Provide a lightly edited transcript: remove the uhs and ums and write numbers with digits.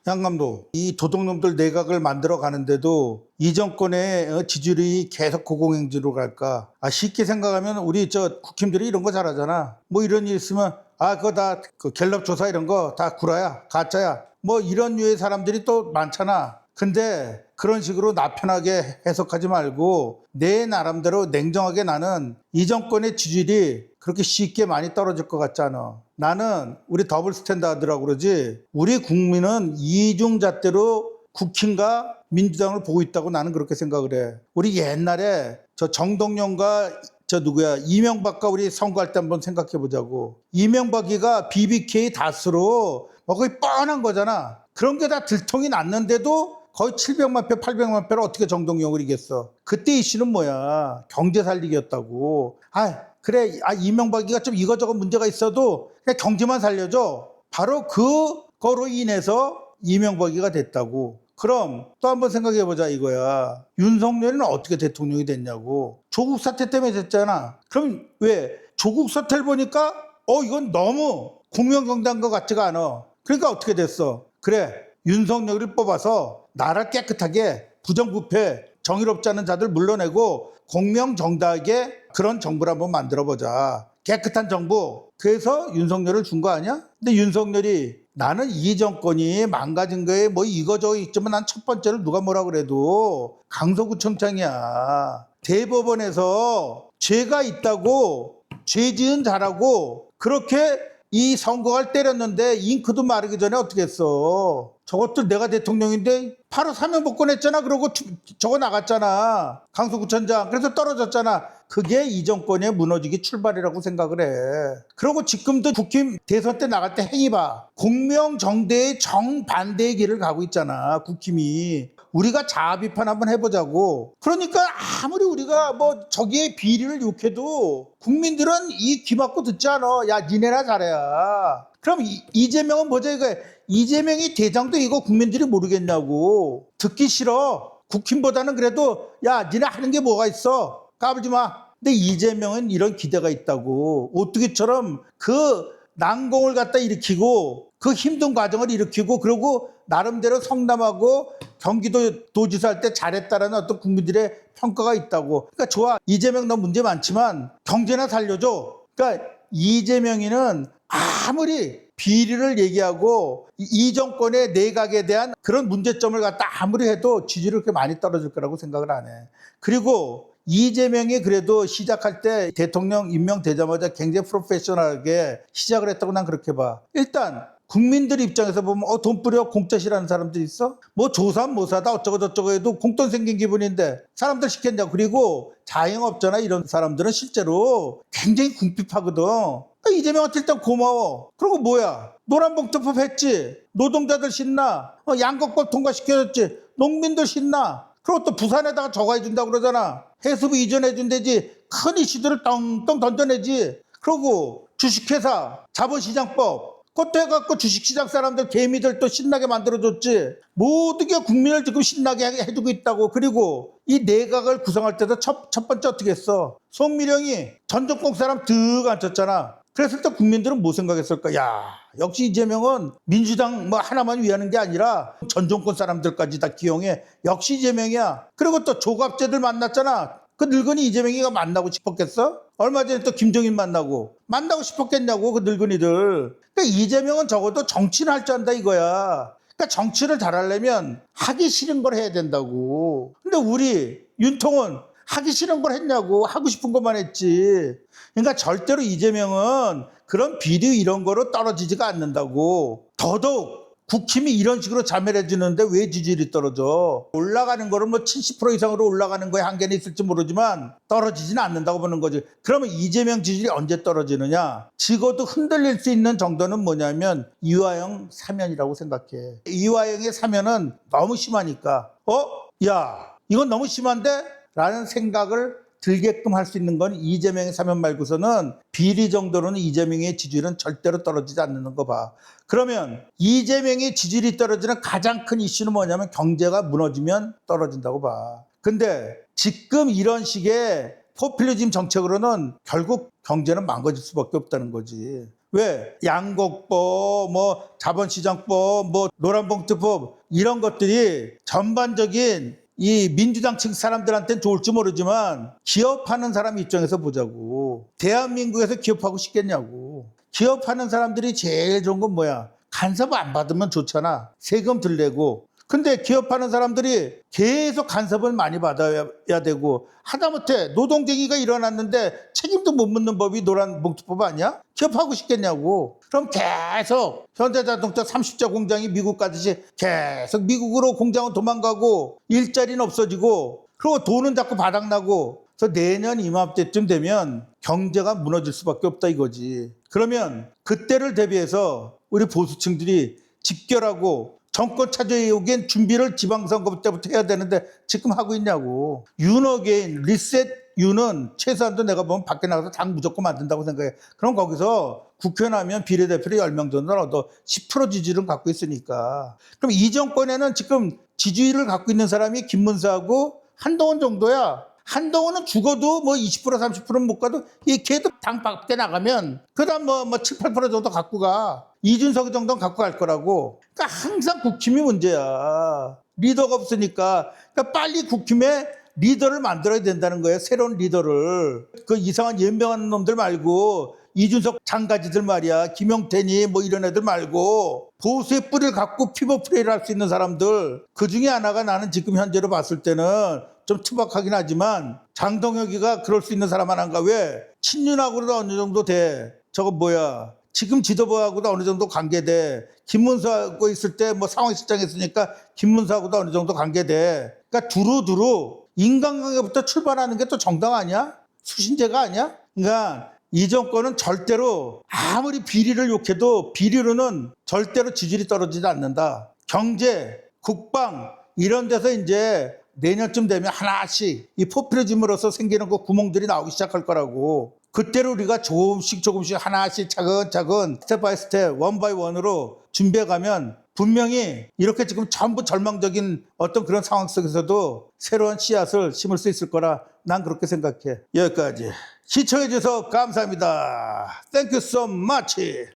양감독, 이 도둑놈들 내각을 만들어 가는데도 이 정권의 지지율이 계속 고공행진으로 갈까? 쉽게 생각하면 우리 국힘들이 이런 거 잘하잖아. 뭐 이런 일 있으면 그거 다 갤럽 조사 이런 거 다 구라야, 가짜야. 뭐 이런 류의 사람들이 또 많잖아. 근데 그런 식으로 나편하게 해석하지 말고 내 나름대로 냉정하게 나는 이 정권의 지지율이 그렇게 쉽게 많이 떨어질 것 같지 않아. 나는 우리 더블 스탠다드라고 그러지, 우리 국민은 이중잣대로 국힘과 민주당을 보고 있다고 나는 그렇게 생각을 해. 우리 옛날에 정동영과 이명박과 우리 선거할 때 한번 생각해 보자고. 이명박이가 BBK 다수로 거의 뻔한 거잖아. 그런 게 다 들통이 났는데도 거의 700만 표, 800만 표를 어떻게 정동영을 이겼어. 그때 이슈는 뭐야? 경제 살리기였다고. 그래, 이명박이가 좀 이거저거 문제가 있어도 그냥 경제만 살려줘. 바로 그거로 인해서 이명박이가 됐다고. 그럼 또 한번 생각해보자 이거야. 윤석열은 어떻게 대통령이 됐냐고. 조국 사태 때문에 됐잖아. 그럼 왜? 조국 사태를 보니까 이건 너무 공명정당한 것 같지가 않아. 그러니까 어떻게 됐어? 그래, 윤석열을 뽑아서 나라를 깨끗하게 부정부패, 정의롭지 않은 자들 물러내고 공명정당하게 그런 정부를 한번 만들어보자. 깨끗한 정부. 그래서 윤석열을 준 거 아니야? 근데 윤석열이 나는 이 정권이 망가진 거에 뭐 이거저거 있지만 난 첫 번째로 누가 뭐라 그래도 강서구청장이야. 대법원에서 죄가 있다고 죄 지은 자라고 그렇게 이 선거를 때렸는데 잉크도 마르기 전에 어떻게 했어. 저것도 내가 대통령인데 바로 사면 복권했잖아. 그러고 저거 나갔잖아. 강서구청장. 그래서 떨어졌잖아. 그게 이 정권의 무너지기 출발이라고 생각을 해. 그리고 지금도 국힘 대선 때 나갈 때 행위 봐. 공명정대의 정반대의 길을 가고 있잖아. 국힘이. 우리가 자아 비판 한번 해보자고. 그러니까 아무리 우리가 뭐 저기에 비리를 욕해도 국민들은 이 귀 막고 듣지 않아. 야, 니네나 잘해야. 그럼 이재명은 뭐죠? 이거 이재명이 대장도 이거 국민들이 모르겠냐고. 듣기 싫어. 국힘보다는 그래도 야, 니네 하는 게 뭐가 있어. 까불지 마. 근데 이재명은 이런 기대가 있다고. 오뚜기처럼 그 난공을 갖다 일으키고 그 힘든 과정을 일으키고 그러고 나름대로 성남하고 경기도 도지사 할 때 잘했다라는 어떤 국민들의 평가가 있다고. 그러니까 좋아. 이재명 너 문제 많지만 경제나 살려줘. 그러니까 이재명이는 아무리 비리를 얘기하고 이 정권의 내각에 대한 그런 문제점을 갖다 아무리 해도 지지율이 그렇게 많이 떨어질 거라고 생각을 안 해. 그리고 이재명이 그래도 시작할 때 대통령 임명되자마자 굉장히 프로페셔널하게 시작을 했다고 난 그렇게 봐. 일단 국민들 입장에서 보면 돈 뿌려 공짜 싫어하는 사람들 있어? 뭐 조사는 모사다 어쩌고 저쩌고 해도 공돈 생긴 기분인데 사람들 시켰냐고. 그리고 자영업자나 이런 사람들은 실제로 굉장히 궁핍하거든. 이재명한테 일단 고마워. 그리고 뭐야? 노란봉투법 했지. 노동자들 신나. 양곡법 통과시켜줬지. 농민들 신나. 그리고 또 부산에다가 저거 해준다고 그러잖아. 해수부 이전해준대지. 큰 이슈들을 떵떵 던져내지. 그리고 주식회사 자본시장법 그것도 해갖고 주식시장 사람들 개미들 또 신나게 만들어줬지. 모든 게 국민을 지금 신나게 해주고 있다고. 그리고 이 내각을 구성할 때도 첫 번째 어떻게 했어? 송미령이 전 정권 사람 득 앉혔잖아. 그랬을 때 국민들은 뭐 생각했을까? 야, 역시 이재명은 민주당 뭐 하나만 위하는 게 아니라 전 정권 사람들까지 다 기용해. 역시 이재명이야. 그리고 또 조갑제들 만났잖아. 그 늙은이 이재명이가 만나고 싶었겠어? 얼마 전에 또 김종인 만나고 싶었겠냐고 그 늙은이들. 그러니까 이재명은 적어도 정치는 할 줄 안다 이거야. 그러니까 정치를 잘하려면 하기 싫은 걸 해야 된다고. 근데 우리 윤통은 하기 싫은 걸 했냐고. 하고 싶은 것만 했지. 그러니까 절대로 이재명은 그런 비리 이런 거로 떨어지지가 않는다고. 더더욱 국힘이 이런 식으로 자멸해 주는데 왜 지지율이 떨어져? 올라가는 거는 뭐 70% 이상으로 올라가는 거에 한계는 있을지 모르지만 떨어지지는 않는다고 보는 거지. 그러면 이재명 지지율이 언제 떨어지느냐? 지고도 흔들릴 수 있는 정도는 뭐냐면 이화영 사면이라고 생각해. 이화영의 사면은 너무 심하니까 야, 이건 너무 심한데? 라는 생각을 들게끔 할 수 있는 건 이재명의 사면 말고서는 비리 정도로는 이재명의 지지율은 절대로 떨어지지 않는 거 봐. 그러면 이재명의 지지율이 떨어지는 가장 큰 이슈는 뭐냐면 경제가 무너지면 떨어진다고 봐. 근데 지금 이런 식의 포퓰리즘 정책으로는 결국 경제는 망가질 수밖에 없다는 거지. 왜? 양곡법, 뭐 자본시장법, 뭐 노란봉투법 이런 것들이 전반적인 이 민주당 측 사람들한테는 좋을지 모르지만 기업하는 사람 입장에서 보자고. 대한민국에서 기업하고 싶겠냐고. 기업하는 사람들이 제일 좋은 건 뭐야? 간섭 안 받으면 좋잖아. 세금 덜 내고. 근데 기업하는 사람들이 계속 간섭을 많이 받아야 되고 하다못해 노동쟁의가 일어났는데 책임도 못 묻는 법이 노란봉투법 아니야? 기업하고 싶겠냐고. 그럼 계속 현대자동차 30자 공장이 미국 가듯이 계속 미국으로 공장은 도망가고 일자리는 없어지고 그리고 돈은 자꾸 바닥나고 그래서 내년 이맘때쯤 되면 경제가 무너질 수밖에 없다 이거지. 그러면 그때를 대비해서 우리 보수층들이 집결하고 정권 차지에 오기엔 준비를 지방선거 때부터 해야 되는데 지금 하고 있냐고. 윤어게인 리셋 윤은 최소한도 내가 보면 밖에 나가서 당 무조건 만든다고 생각해. 그럼 거기서 국회의원 하면 비례대표를 10명 정도는 얻어 10% 지지를 갖고 있으니까. 그럼 이 정권에는 지금 지지율을 갖고 있는 사람이 김문수하고 한동훈 정도야. 한동훈은 죽어도 뭐 20% 30%는 못 가도 이 걔도 당 밖에 나가면 그다음 뭐 7, 8% 정도 갖고 가. 이준석 정도는 갖고 갈 거라고. 그러니까 항상 국힘이 문제야. 리더가 없으니까. 그러니까 빨리 국힘에 리더를 만들어야 된다는 거예요. 새로운 리더를. 그 이상한 연병하는 놈들 말고 이준석 장가지들 말이야. 김용태니 뭐 이런 애들 말고 보수의 뿌리를 갖고 피벗 플레이를 할 수 있는 사람들. 그중에 하나가 나는 지금 현재로 봤을 때는 좀 투박하긴 하지만 장동혁이가 그럴 수 있는 사람 하나인가. 왜? 친윤하고도 어느 정도 돼. 저거 뭐야. 지금 지도부하고도 어느 정도 관계돼. 김문수하고 있을 때 뭐 상황실장 했으니까 김문수하고도 어느 정도 관계돼. 그러니까 두루두루 인간관계부터 출발하는 게 또 정당 아니야? 수신제가 아니야? 그러니까 이 정권은 절대로 아무리 비리를 욕해도 비리로는 절대로 지지율이 떨어지지 않는다. 경제, 국방 이런 데서 이제 내년쯤 되면 하나씩 이 포퓰리즘으로서 생기는 그 구멍들이 나오기 시작할 거라고. 그때로 우리가 조금씩 하나씩 차근차근 스텝 바이 스텝 원 바이 원으로 준비해 가면 분명히 이렇게 지금 전부 절망적인 어떤 그런 상황 속에서도 새로운 씨앗을 심을 수 있을 거라 난 그렇게 생각해. 여기까지 시청해 주셔서 감사합니다. Thank you so much.